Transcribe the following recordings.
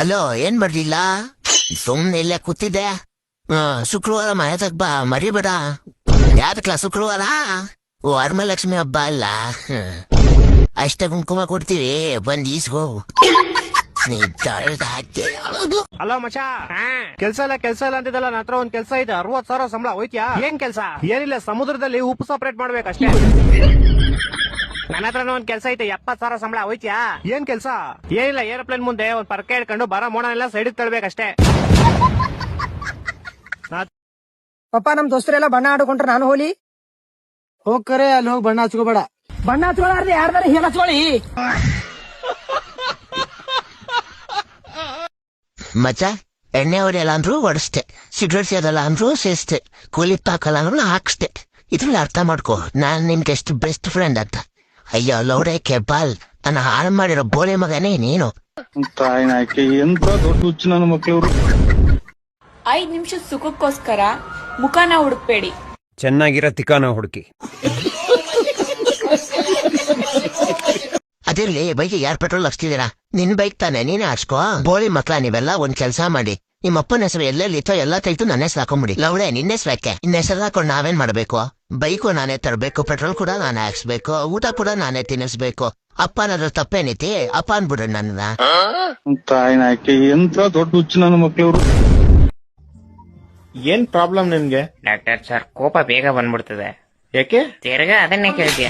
Hello ಏನ್ ಮಾಡ್ಲಿಲ್ಲ ಸುಮ್ನೆ ಇಲ್ಲೇ ಕೂತಿದ್ದೆ. ಶುಕ್ರವಾರ ಮನೆ ತಗ ಬಾ ಮರಿಬೇಡ. ಯಾವ್ದಕ್ಲ ಶುಕ್ರವಾರ? ಓ ವರಮಹಾಲಕ್ಷ್ಮಿ ಹಬ್ಬ ಅಲ್ಲ, ಅಷ್ಟೇ ಕುಂಕುಮ ಕೊಡ್ತೀವಿ, ಬಂದ್ ಈಸ್ಗೋ. ಅಲೋ ಮಚಾ, ಕೆಲ್ಸ ಇಲ್ಲ ಅಂತಿದ್ದಲ್ಲ, ನನ್ನ ಹತ್ರ ಒಂದ್ ಕೆಲ್ಸ ಇದೆ. 60,000 ಸಂಬಳ, ಹೋಯ್ತ್ಯಾ? ಏನ್ ಕೆಲ್ಸ? ಏನಿಲ್ಲ, ಸಮುದ್ರದಲ್ಲಿ ಉಪ್ಪು ಸಪರೇಟ್ ಮಾಡ್ಬೇಕಷ್ಟೇ. ನನ್ನ ಹತ್ರನೂ ಒಂದ್ ಕೆಲ್ಸ ಐತೆ, 70,000 ಸಂಬಳ, ಹೋಯ್ತ್ಯಾ? ಏನ್ ಕೆಲ್ಸ? ಏನಿಲ್ಲ, ಏರೋಪ್ಲೇನ್ ಮುಂದೆ ಒಂದ್ ಪರ್ಕೆ ಹಿಡ್ಕೊಂಡು ಬರ ಮೋಡನೆಲ್ಲ ಸೈಡ್ ತಳ್ಬೇಕಷ್ಟೇ. ಪಪ್ಪ, ನಮ್ ದೋಸ್ತರೆಲ್ಲ ಬಣ್ಣ ಆಡ್ಕೊಂಡ್ರೆ ನಾನು ಹೋಲಿ ಹೋಗ್ಕರೆ ಅಲ್ಲಿ ಹೋಗಿ ಬಣ್ಣ ಹಚ್ಕೋಬೇಡ. ಬಣ್ಣ ಹಚ್ಕೊಳ್ಳಿ, ಯಾರ್ದಾರ ಹೇಳ ಹಚ್ಕೊಳ್ಳಿ. ಮಚ್ಚ, ಎಣ್ಣೆ ಹೊಡೆಯಲ್ಲ ಅಂದ್ರು ಹೊಡಿಸ್ತೆ, ಸಿಗರೇಟ್ ಸೇದಲ್ಲ ಅಂದ್ರು ಸೇಸ್ತೆ, ಕೂಲಿಪ್ ಹಾಕಲ್ಲ ಅಂದ್ರು ಹಾಕ್ಸ್ತೆ. ಇದ್ರಲ್ಲಿ ಅರ್ಥ ಮಾಡ್ಕೋ, ನಾನ್ ನಿಮ್ಗೆ ಎಷ್ಟು ಬೆಸ್ಟ್ ಫ್ರೆಂಡ್ ಅಂತ. ಅಯ್ಯೋ ಲೌಡೆ ಕೆಬ್ಬಾಲ್, ನನ್ನ ಹಾಳು ಮಾಡಿರೋ ಬೋಲೆ ಮಗನೇ ನೀನು. ತಾಯಿನಾಕೆ ಎಂತ ದೊಡ್ಡ ಹುಚ್ಚು ನನ್ನ ಮಕ್ಳವ್ರು. 5 ನಿಮಿಷದ ಸುಖಕ್ಕೋಸ್ಕರ ಮುಖಾನ ಹುಡುಕ್ಬೇಡಿ, ಚೆನ್ನಾಗಿರೋ ತಿಕಾನ ಹುಡುಕಿ. ಅದಿರ್ಲಿ, ಬೈಕ್ ಯಾರ್ ಪೆಟ್ರೋಲ್ ಹಾಕ್ಸ್ತಿದ್ದೀರಾ? ನಿನ್ ಬೈಕ್ ತಾನೆ, ನೀನೇ ಹಾಕ್ಸ್ಕೋ. ಬೋಳಿ ಮಕ್ಳ ನೀವೆಲ್ಲ ಒಂದ್ ಕೆಲ್ಸ ಮಾಡಿ, ನಿಮ್ಮಪ್ಪನ ಹೆಸರು ಎಲ್ಲೆಲ್ಲಿತ್ತೋ ಎಲ್ಲ ತೆಗೆದು ನನ್ನ ಹೆಸರು ಹಾಕೊಂಬಿಡಿ. ಲೌಡೆ ನಿನ್ನ ಹೆಸರು ಯಾಕೆ? ನಿನ್ನ ಹೆಸರು ಹಾಕೊಂಡು ನಾವೇನ್ ಮಾಡ್ಬೇಕು? ಬೈಕು ನಾನೇ ತರಬೇಕು, ಪೆಟ್ರೋಲ್ ಕೂಡ ನಾನೇ ಹಾಕ್ಸ್ಬೇಕು, ಊಟ ಕೂಡ ನಾನೇ ತಿನ್ನಿಸ್ಬೇಕು. ಅಪ್ಪನಾದ್ರೂ ತಪ್ಪೇನೈತಿ? ಅಪ್ಪ ಅನ್ಬಿಡ್ರಿ ನನ್ನ. ತಾಯಿನಾಕೆ ಎಂತ ದೊಡ್ಡ ಹುಚ್ಚು ನನ್ನ ಮಕ್ಳವ್ರು. ಏನ್ ಪ್ರಾಬ್ಲಮ್ ನಿನ್ಗೆ? ಡಾಕ್ಟರ್ ಸರ್, ಕೋಪ ಬೇಗ ಬಂದ್ಬಿಡ್ತದೆ. ಯಾಕೆ? ತಿರ್ಗಾ ಅದನ್ನೇ ಕೇಳ್ತೀಯ?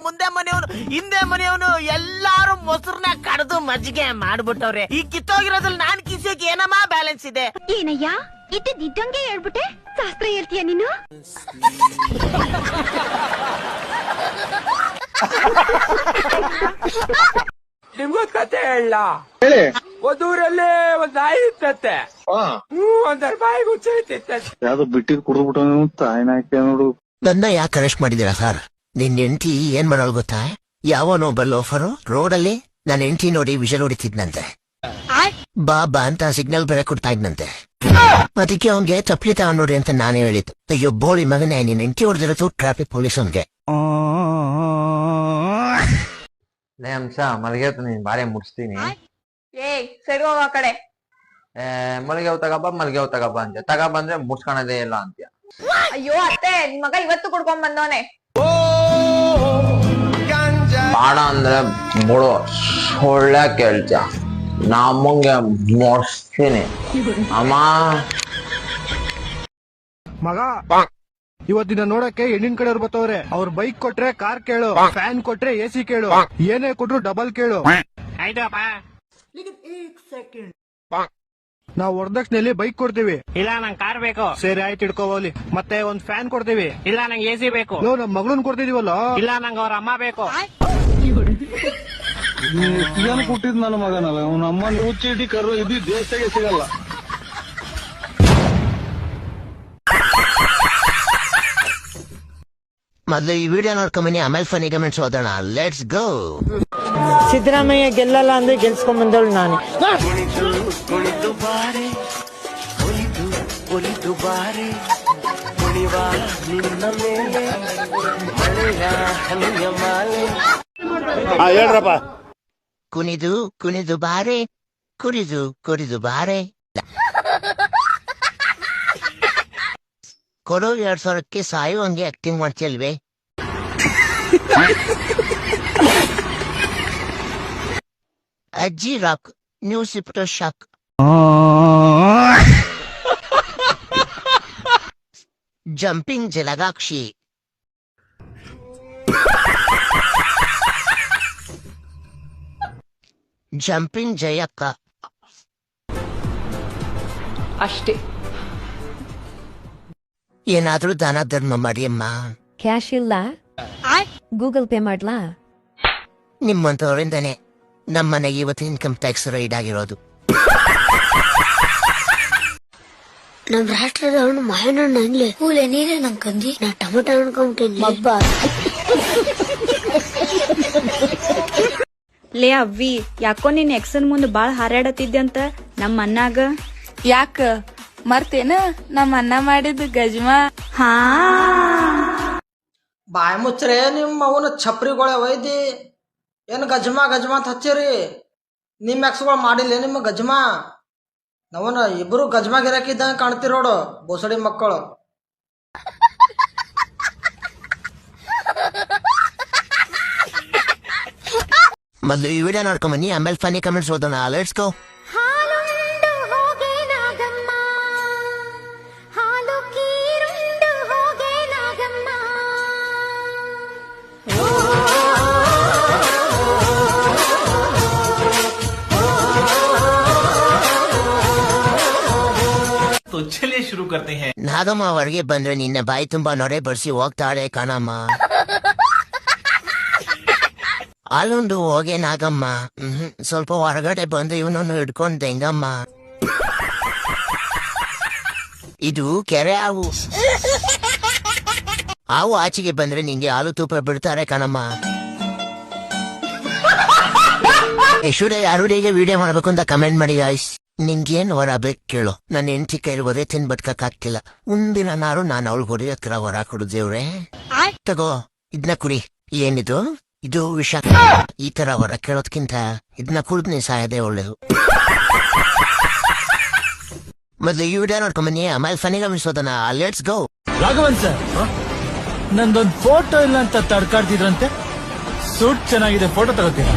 ಮುಂದೆ ಮನೆಯವನು ಹಿಂದೆ ಮನೆಯವನು ಎಲ್ಲಾರು ಮೊಸರನ್ನ ಕಡ್ದು ಮಜ್ಜಿಗೆ ಮಾಡ್ಬಿಟ್ಟವ್ರೆ. ಈ ಕಿತ್ತೋಗಿರೋದ್ರಲ್ಲಿ ನಾನ್ ಕಿಸಿಯೋಕೆ ಏನಮ್ಮ ಬ್ಯಾಲೆನ್ಸ್ ಇದೆ? ಏನಯ್ಯ ಇದ್ದಂಗೆ ಹೇಳ್ಬಿಟ್ಟೆ, ಶಾಸ್ತ್ರ ಹೇಳ್ತೀಯ ನೀನು? ನಿಮ್ಗೊಂದ್ ಕತೆ ಹೇಳ. ಒಂದೂರಲ್ಲಿ ಒಂದ್ ನಾಯಿ ಇತ್ತಂತೆ. ಒಂದ್ ಬಾಯಿಗೆ ಹುಚ್ಚೈತಿತ್ತೆ. ಯಾವ್ದು ಬಿಟ್ಟಿದ್ ಕುಡಿದ್ಬಿಟ್ಟು ತಾಯಿನಾಕೆ ನೋಡು. ನನ್ನ ಯಾಕೆ ಅರೆಸ್ಟ್ ಮಾಡಿದೀರಾ ಸರ್? ನಿನ್ ಹೆಂಡತಿ ಏನ್ ಮಾಡೋಳು ಗೊತ್ತಾ? ಯಾವನೊಬ್ಬ ಲೋಫರು ರೋಡಲ್ಲಿ ನನ್ನ ಹೆಂಡತಿ ನೋಡಿ ವಿಷಲ್ ಹೊಡಿತಿದ್ನಂತೆ. ಬಾ ಅಂತ ಸಿಗ್ನಲ್ ಬೇರೆ ಕೊಡ್ತಾ ಇದ್ನಂತೆ. ಅದಕ್ಕೆ ಅವನ್ಗೆ ತಪ್ಪಲಿ ತಗೊಂಡ್ರಿ ಅಂತ ನಾನೇ ಹೇಳಿದ್ದು. ಅಯ್ಯೋ ಬೋಳಿ ಮಗನೇ, ನೀನ್ ಹೆಂಡತಿ ಹೊಡೆದಿರೋದು ಟ್ರಾಫಿಕ್ ಪೊಲೀಸ್ ಅವನ್ಗೆ. ಅಂಶ ಮಲ್ಗೆ ನೀನ್ ಬಾಳೆ ಮುಡ್ಸ್ತೀನಿ. ಸರಿ ಹೋಗ ಆ ಕಡೆ. ಮಲ್ಗೆ ತಗಬ ಅಂತ ತಗಬಂದ್ರೆ ಮುಡ್ಸ್ಕೊಳದೇ ಇಲ್ಲ ಅಂತ್ಯ. ಅಯ್ಯೋ ಅತ್ತೆ, ನಿಮ್ ಮಗ ಇವತ್ತು ಕುಡ್ಕೊಂಡ್ ಬಂದವನೆ. ಬಾಡ ಅಂದ್ರೆ ಬಿಡು, ಒಳ್ಳೆ ಕೇಳ್ತ, ನಮ್ಮಂಗೆ ಮುಡ್ಸ್ತೀನಿ ಅಮ್ಮ. ಮಗ, ಇವತ್ತಿನ ನೋಡಕ್ಕೆ ಹೆಣ್ಣಿನ ಕಡೆಯವ್ರು ಬರ್ತವ್ರೆ. ಅವ್ರ ಬೈಕ್ ಕೊಟ್ರೆ ಕಾರ್ ಕೇಳು, ಫ್ಯಾನ್ ಕೊಟ್ರೆ AC ಕೇಳು, ಏನೇ ಕೊಟ್ರು ಡಬಲ್ ಕೇಳು. ನಾವು ವರದಕ್ಷಿಣೆಯಲ್ಲಿ ಬೈಕ್ ಕೊಡ್ತೀವಿ. ಇಲ್ಲ ನಂಗೆ ಕಾರ್ ಬೇಕು. ಸರಿ ಆಯ್ತು, ಇಟ್ಕೋಬೋಲಿ. ಮತ್ತೆ ಒಂದ್ ಫ್ಯಾನ್ ಕೊಡ್ತೀವಿ. ಇಲ್ಲ ನಂಗೆ AC ಬೇಕು. ನಮ್ ಮಗಳನ್ ಕೊಡ್ತಿದೀವಲ್ಲ. ಇಲ್ಲ ನಂಗೆ ಅವ್ರ ಅಮ್ಮ ಬೇಕು. ಏನ್ ಕೊಟ್ಟಿದ್ ನನ್ನ ಮಗನಲ್ಲ, ಅವ್ನ ಅಮ್ಮನ ಹುಚ್ಚಿಟಿ ಕರು ಇದು ದೇಶಕ್ಕೆ ಸಿಗಲ್ಲ. ಮೊದ್ಲು ಈ ವಿಡಿಯೋ ನೋಡ್ಕೊಂಬನಿ, ಆಮೇಲೆ ಫನಿ ಕಮೆಂಟ್ಸ್ ಓದೋಣ. Let's go. ಸಿದ್ದರಾಮಯ್ಯ ಗೆಲ್ಲಲ್ಲ ಅಂದ್ರೆ ಗೆಲ್ಸ್ಕೊಂಡ್ ಬಂದವಳು ನಾನು. ಹೇಳ್ರಪ್ಪ. ಕುಣಿದು ಕುಣಿದು ಬಾರೆ, ಕುಡಿದು ಬಾರೆ. ಕೊಡೋ 2,000ಕ್ಕೆ ಸಾಯುವಂಗೆ ಆಕ್ಟಿಂಗ್ ಮಾಡ್ತಿಲ್ವೇ? ಅಜ್ಜಿ rock, news reporter shock. Jumping ಜಲಗಾಕ್ಷಿ. ಜಂಪಿಂಗ್ ಜಯಕ್ಕ. ಅಷ್ಟೇ. ಏನಾದ್ರೂ ದಾನ ಧರ್ಮ ಮಾಡಿ ಅಮ್ಮ. ಕ್ಯಾಶ್ ಇಲ್ಲ, ಗೂಗಲ್ ಪೇ ಮಾಡ್ಲಾ? ನಿಮ್ಮಂತವರಿಂದನೇ ನಮ್ಮನೆಗೆ ಇವತ್ತು ಇನ್ಕಮ್ ಟ್ಯಾಕ್ಸ್ ರೈಡ್ ಆಗಿರೋದು. ನಮ್ ರಾಷ್ಟ್ರದ ಹಣ್ಣು ಮಾವಿನ ಹಣ್ಣು ಅನ್ಲೆ ಹೂಲೆ ನೀರೇ ನಂಗೆ ಕಂದಿ. ನಾ ಟೊಮೆಟೊ ಅನ್ಕೊಂಬಿಟ್ಟೇನಿ. ಲೇ ಅವ್ವಿ, ಯಾಕೋ ನಿನ್ ಎಕ್ಸನ್ ಮುಂದ್ ಬಾಳ್ ಹಾರಾಡತ್ತಿದ್ದೆ ಅಂತ ನಮ್ಮ ಅನ್ನಾಗ. ಯಾಕ ಮರ್ತೇನ ನಮ್ಮ ಅನ್ನ ಮಾಡಿದ್ದು ಗಜ್ಮಾ? ಹಾ. ಬಾಯಿ ಮುಚ್ಚ್ರೆ ನಿಮ್ಮ ಅವನ ಛಪ್ರಿಗೊಳೆ ಒಯ್ದಿ ಏನು ಗಜ್ಮಾ ಅಂತ ಹಚ್ಚಿರಿ ನಿಮ್ಮ ಎಕ್ಸ್ಗಳು ಮಾಡಿಲ್ಲ ನಿಮ್ಮ ಗಜ್ಮಾ ನಾವನ ಇಬ್ರು ಗಜ್ಮಾ ಗಿರಾಕಿದ್ದಂಗೆ ಕಾಣ್ತಿರೋಡು ಬೋಸಡಿ ಮಕ್ಕಳು. ಮೊದಲು ಈ ವಿಡಿಯೋ ನೋಡ್ಕೊಂಡ್ ಬನ್ನಿ, ಆಮೇಲೆ ಫನಿ ಕಮೆಂಟ್ಸ್ ಓದೋಣ. Let's go. ಚಲಿಯೇ ಶುರು ಕರ್ತೆ ಹೈ. ನಾಗಮ್ಮ ಹೊರಗೆ ಬಂದ್ರೆ ನಿನ್ನ ಬಾಯಿ ತುಂಬಾ ನೊರೆ ಬರ್ಸಿ ಹೋಗ್ತಾಳೆ ಕಣಮ್ಮ. ಅಲ್ಲೊಂದು ಹೋಗೆ ನಾಗಮ್ಮ. ಸ್ವಲ್ಪ ಹೊರಗಡೆ ಬಂದು ಇವನನ್ನು ಹಿಡ್ಕೊಂಡ್ ಹೆಂಗಮ್ಮ. ಇದು ಕೆರೆ ಹಾವು. ಹಾವು ಆಚೆಗೆ ಬಂದ್ರೆ ನಿಂಗೆ ಹಾಲು ತುಪ್ಪ ಬಿಡ್ತಾರೆ ಕಣಮ್ಮ. ಯಶೂರ ಯಾರುಡಿಗೆ ವಿಡಿಯೋ ಮಾಡ್ಬೇಕು ಅಂತ ಕಮೆಂಟ್ ಮಾಡಿ ಗಾಯ್ಸ್. ನಿಂಗೇನ್ ಹೊರ ಬೇಕು ಕೇಳು, ನನ್ನ ಹೆಂಡತಿ ಕೈಲಿ ಒದೆ ತಿನ್ ಬದ್ಕಕ್ಕಾಗ್ತಿಲ್ಲ. ಒಂದಿನ ನಾನು ಅವಳಿಗೆ ಹೊಡೆ ಹತ್ರ ಹೊರ ಕೊಡು ದೇವ್ರೆ. ತಗೋ ಇದನ್ನ ಕುಡಿ. ಏನಿದು? ಇದು ವಿಷ. ಈ ತರ ಹೊರ ಕೇಳೋದ್ಕಿಂತ ಇದನ್ನ ಕುಡಿದ್ನಿ ಸಾಯದೆ ಒಳ್ಳೇದು. ಮೊದ್ಲು ಈ ವಿಡಿಯೋ ನೋಡ್ಕೊಂಬನ್ನಿ, ಆಮೇಲೆ ಫನಿ ಗಮನಿಸೋದನ್ನ. Let's go. ರಾಘವನ್ ಸರ್, ನಂದೊಂದು ಫೋಟೋ ಇಲ್ಲ ಅಂತ ತಡ್ಕಾಡ್ತಿದ್ರಂತೆ. ಸೂಟ್ ಚೆನ್ನಾಗಿದೆ, ಫೋಟೋ ತಗೋತೀರಾ?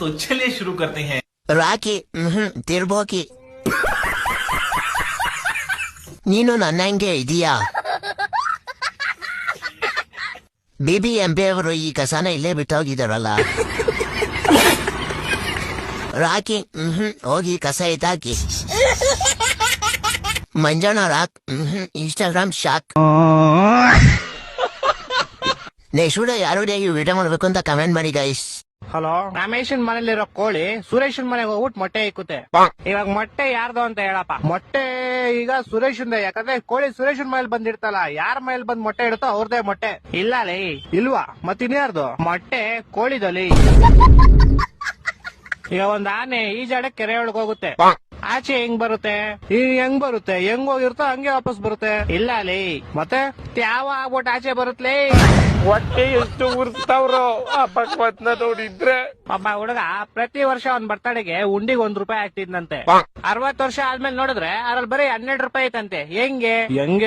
तो चलिए शुरू करते हैं. ರಾಕಿ ತಿರ್ಬೋಕಿ, ನೀನು ನನ್ನ ಹಂಗೆ ಇದೀಯಾ? BBMP ಅವರು ಈ ಕಸಾನ ಇಲ್ಲೇ ಬಿಟ್ಟೋಗಿದಾರಲ್ಲ. ರಾಕಿ ಹೋಗಿ ಕಸ ಎತ್ತಾಕಿ. Manjanna rock Instagram shock. Next ಯಾರು ವಿಡಿಯೋ ಮಾಡ್ಬೇಕು ಅಂತ ಕಮೆಂಟ್ ಮಾಡಿ ಗೈಸ್. ಹಲೋ, ರಮೇಶನ್ ಮನೇಲಿರೋ ಕೋಳಿ ಸುರೇಶನ್ ಮನೆಗೆ ಹೋಗ್ಬಿಟ್ಟು ಮೊಟ್ಟೆ ಇಕ್ಕುತ್ತೆ. ಇವಾಗ ಮೊಟ್ಟೆ ಯಾರ್ದು ಅಂತ ಹೇಳಪ್ಪ. ಮೊಟ್ಟೆ ಈಗ ಸುರೇಶನ್, ಯಾಕಂದ್ರೆ ಕೋಳಿ ಸುರೇಶನ್ ಮನೇಲಿ ಬಂದಿರ್ತಲ್ಲ, ಯಾರ ಮನೇಲಿ ಬಂದ್ ಮೊಟ್ಟೆ ಇಡುತ್ತೋ ಅವ್ರದೇ ಮೊಟ್ಟೆ. ಇಲ್ಲ ಲೇ, ಇಲ್ವಾ? ಮತ್ತಿನ್ಯಾರ್ದು ಮೊಟ್ಟೆ? ಕೋಳಿದಲ್ಲಿ. ಈಗ ಒಂದ್ ಆನೆ ಈಜಾಡ ಕೆರೆ ಒಳಗೆ ಹೋಗುತ್ತೆ, ಆಚೆ ಹೆಂಗ್ ಬರುತ್ತೆ? ಹೆಂಗ್ ಬರುತ್ತೆ? ಹೆಂಗ್ ಹೋಗಿರುತ್ತೋ ಹಂಗೆ ವಾಪಸ್ ಬರುತ್ತೆ. ಇಲ್ಲ ಲೇ, ಮತ್ತೆ ಯಾವ ಆಗ್ಬಿಟ್ಟು ಆಚೆ ಬರುತ್ತಲೇ. ಹೊಟ್ಟೆ ಎಷ್ಟು ಉರ್ಸ್ತಾವ್ರೋ ಆ ಭಗವತ್ನ ನೋಡಿದ್ರೆ. ಒಬ್ಬ ಹುಡುಗ ಪ್ರತಿ ವರ್ಷ ಅವ್ನ್ ಬರ್ತಡೆಗೆ ಉಂಡಿಗೆ ₹1 ಆಗ್ತಿದ್ನಂತೆ. 60 ವರ್ಷ ಆದ್ಮೇಲೆ ನೋಡಿದ್ರೆ ಅದ್ರಲ್ಲಿ ಬರೀ ₹12 ಐತಂತೆ. ಹೆಂಗೆ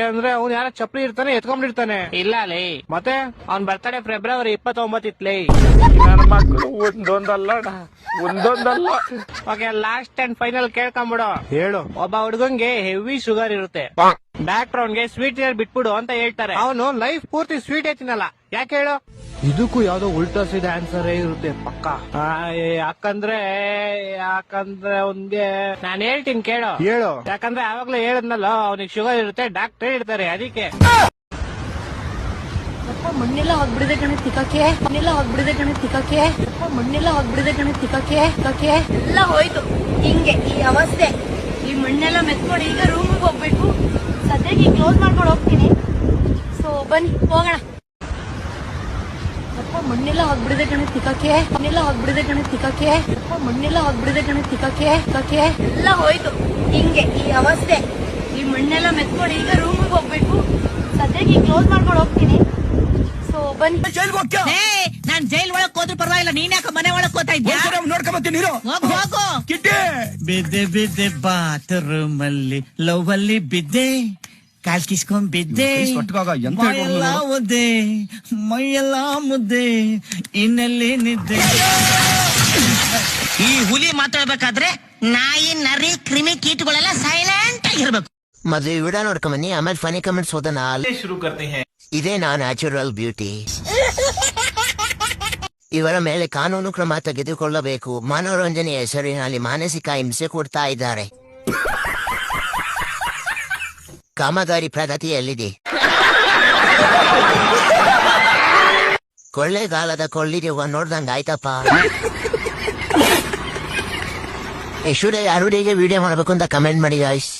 ಅಂದ್ರೆ ಅವ್ನು ಯಾರ ಚಪ್ಲಿ ಇರ್ತಾನೆ ಎತ್ಕೊಂಡಿರ್ತಾನೆ. ಇಲ್ಲ ಲೇ, ಮತ್ತೆ ಅವ್ನ್ ಬರ್ತಡೆ ಫೆಬ್ರವರಿ 29 ಇತ್ಲೇ. ನನ್ನ ಮಕ್ಕಳು ಒಂದೊಂದಲ್ಲ. ಓಕೆ, ಲಾಸ್ಟ್ ಅಂಡ್ ಫೈನಲ್ ಕೇಳ್ಕೊಂಬಿಡು. ಹೇಳು. ಒಬ್ಬ ಹುಡುಗಂಗೆ ಹೆವಿ ಶುಗರ್ ಇರುತ್ತೆ, ಬ್ಯಾಕ್ ಗ್ರೌಂಡ್ ಗೆ ಸ್ವೀಟ್ ಬಿಟ್ಬಿಡು ಅಂತ ಹೇಳ್ತಾರೆ. ಅವನು ಲೈಫ್ ಪೂರ್ತಿ ಸ್ವೀಟ್ ತಿನ್ನಲ್ಲ. ಯಾಕೆ ಹೇಳು? ಇದಕ್ಕೂ ಯಾವ್ದೋ ಉಲ್ಟಾ ಸೀದಾ ಆನ್ಸರ್ ಇರುತ್ತೆ ಪಕ್ಕ. ಯಾಕಂದ್ರೆ ಅವ್ನ್ಗೆ ನಾನು ಹೇಳ್ತೀನಿ ಕೇಳು. ಹೇಳು. ಯಾಕಂದ್ರೆ ಆವಾಗ್ಲೇ ಹೇಳದ್ನಲ್ಲ, ಅವನಿಗೆ ಶುಗರ್ ಇರುತ್ತೆ, ಡಾಕ್ಟರ್ ಹೇಳ್ತಾರೆ ಅದಕ್ಕೆ. ಮಣ್ಣೆಲ್ಲ ಹೋಗ್ಬಿಡಿದೆ ಕಣೆ ತಿಕ್ಕಕ್ಕೆ, ಮಣ್ಣೆಲ್ಲ ಹೋಗ್ಬಿಡಿದೆ ಕಣೆ ತಿಕ್ಕಕ್ಕೆ, ಮಣ್ಣೆಲ್ಲ ಹೋಗ್ಬಿಡಿದೆ ಕಣೆ ತಿಕ್ಕಕ್ಕೆ. ಎಲ್ಲ ಹೋಯ್ತು ಹಿಂಗೆ ಈ ಅವಸ್ಥೆ. ಈ ಮಣ್ಣೆಲ್ಲ ಮೆತ್ಕೊಂಡು ಈಗ ರೂಮಿಗೆ ಹೋಗ್ಬೇಕು. ಸದ್ಯಕ್ಕೆ ಕ್ಲೋಸ್ ಮಾಡ್ಕೊಂಡು ಹೋಗ್ತೀನಿ. ಸೊ ಬನ್ನಿ ಹೋಗೋಣ. ಮಣ್ಣೆಲ್ಲ ಹೋಗ್ಬಿಡಿದೆ ಕಣೆ ತಿಕ್ಕಕ್ಕೆ, ಮಣ್ಣೆಲ್ಲ ಹೋಗ್ಬಿಡಿದೆ ಕಣೆ ತಿಕ್ಕಕ್ಕೆ, ಮಣ್ಣೆಲ್ಲ ಹೋಗ್ಬಿಡಿದೆ ಕಣೆ ತಿಕ್ಕಕ್ಕೆ. ಎಲ್ಲ ಹೋಯ್ತು ಹಿಂಗೆ ಈ ಅವಸ್ಥೆ. ಈ ಮಣ್ಣೆಲ್ಲ ಮೆತ್ಕೊಂಡು ಈಗ ರೂಮಿಗೆ ಹೋಗ್ಬೇಕು. ಸದ್ಯಕ್ಕೆ ಕ್ಲೋಸ್ ಮಾಡ್ಕೊಂಡು ಹೋಗ್ತೀನಿ. ಸೊ ಬನ್ನಿ. ನಾನ್ ಜೈಲ್ ಒಳಗ್ ಹೋದ್ರು ಪರವಾಗಿಲ್ಲ, ನೀನ್ ಯಾಕೆ ಮನೆ ಒಳಗ್ ಹೋಗ್ತಾ ಇದ್ಯಾ? ನೋಡ್ಕೊಂಬತ್ತೀನಿ. ಹೋಗು. ಬಿದ್ದೆ ಬಿದ್ದೆ ಬಾತ್ರೂಮ್ ಅಲ್ಲಿ ಲವ್ ಅಲ್ಲಿ ಬಿದ್ದೆ, ಕಾಲ್ ಕಿಸ್ಕೊಂಡ್ ಬಿದ್ದೆ, ಮೈಯೆಲ್ಲ ಮುದ್ದೆ, ಮೈಯೆಲ್ಲ ಮುದ್ದೆ, ಇನ್ನೆಲ್ಲಿ ನಿದ್ದೆ. ಈ ಹುಲಿ ಮಾತಾಡ್ಬೇಕಾದ್ರೆ ನಾಯಿ ನರಿ ಕ್ರಿಮಿ ಕೀಟಗಳೆಲ್ಲ ಸೈಲೆಂಟ್ ಆಗಿರ್ಬೇಕು. ಮೊದಲು ಈ ವಿಡಿಯೋ ನೋಡ್ಕೊಂಬನ್ನಿ, ಆಮೇಲೆ ಫನಿ ಕಮೆಂಟ್ಸ್ ಓದೋಣ. ಶುರು ಕರ್ತೆ ಹೈ. ಇದೇ ನ್ಯಾಚುರಲ್ ಬ್ಯೂಟಿ. ಇವರ ಮೇಲೆ ಕಾನೂನು ಕ್ರಮ ತೆಗೆದುಕೊಳ್ಳಬೇಕು. ಮನೋರಂಜನೆಯ ಹೆಸರಿನಲ್ಲಿ ಮಾನಸಿಕ ಹಿಂಸೆ ಕೊಡ್ತಾ ಇದ್ದಾರೆ. ಕಾಮಗಾರಿ ಪ್ರಗತಿಯಲ್ಲಿದೆ. ಕೊಳ್ಳೆಗಾಲದ ಕೊಳ್ಳಿರುವ ನೋಡ್ದಂಗ ಆಯ್ತಪ್ಪ. ಯಶೂರ ಯಾರುಡಿಗೆ ವಿಡಿಯೋ ಮಾಡ್ಬೇಕು ಅಂತ ಕಮೆಂಟ್ ಮಾಡಿ ಗಾಯ್ಸ್.